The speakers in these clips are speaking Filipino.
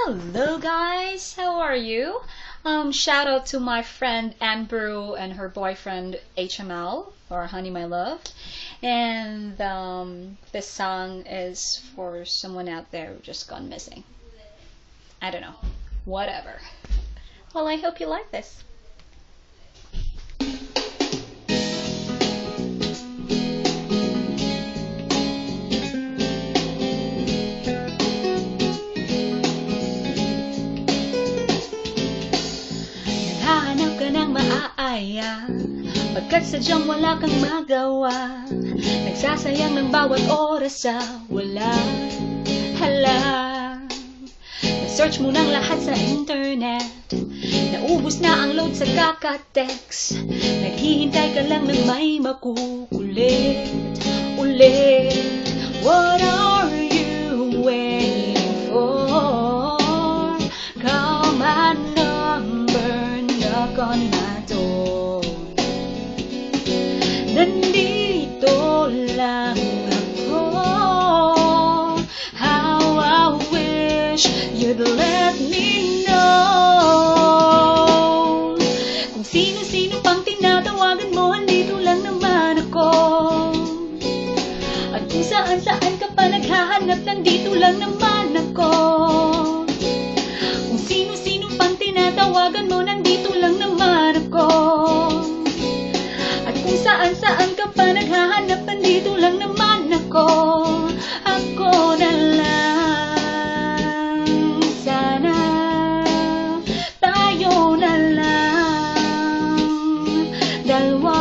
Hello guys, how are you? Shout out to my friend Amber and her boyfriend HML, or Honey My Love. And this song is for someone out there who just gone missing. I don't know. Whatever. Well, I hope you like this. Naghahanap ka ng maaaya, pagkat sadyang wala kang magawa. Nagsasayang ng bawat oras sa wala. Hala, na-search mo ng lahat sa internet, naubos na ang load sa kaka-text. Naghihintay ka lang ng may makukulit ulit. What are you waiting for? Call my number, knock on my door. Nandito lang ako. How I wish you'd let me know. Kung sino-sino pang tinatawagan mo, andito lang naman ako. At kung saan-saan ka pa naghahanap, nandito lang naman ako. Kung sino-sino pang tinatawagan mo, nandito lang naman ako. At kung saan-saan ka pa naghahanap, nandito lang naman ako. Ako na lang. Sana tayo na lang dalawa.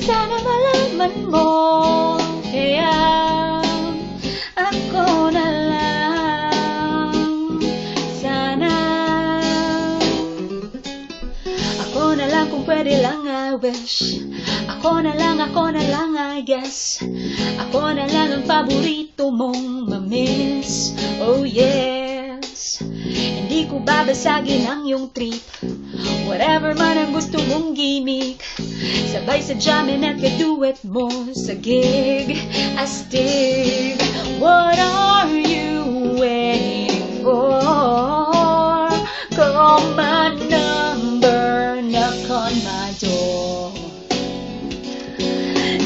Sana malaman mo, kaya ako na lang. Sana ako na lang, kung pwede lang, I wish. Ako na lang, I guess. Ako na lang ang paborito mong mamiss. Oh yes, hindi ko babasagin ang iyong trip. Whatever man ang gusto mong gimmick, sabay sa jamming at kaduet mo sa gig. Astig, what are you waiting for? Call my number, knock on my door.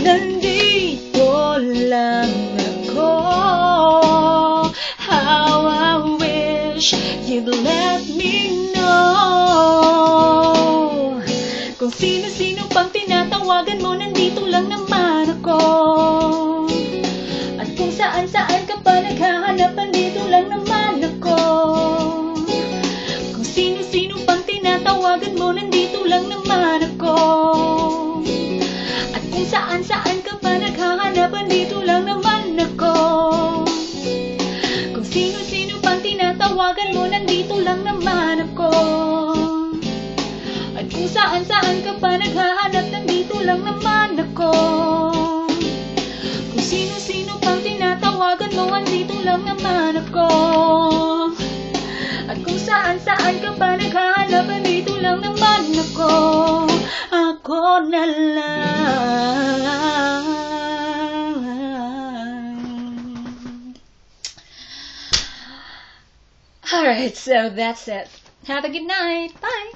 Nandito lang ako. How I wish you'd let me know. Kung sino-sino pang tinatawagan mo, nandito lang naman ako. At kung saan-saan ka pa naghahanap, nandito lang naman ako. Kung sino-sino pang tinatawagan mo, nandito lang naman ako. At kung saan-saan ka pa naghahanap, nandito lang naman ako. Kung sino-sino pang tinatawagan mo, nandito lang naman ako. At kung saan-saan ka pa naghahanap, nandito lang naman ako. Kung sino-sino pang tinatawagan mo, nandito lang naman ako. At kung saan-saan ka pa naghahanap, nandito lang naman ako. Ako na lang. Alright, so that's it. Have a good night. Bye.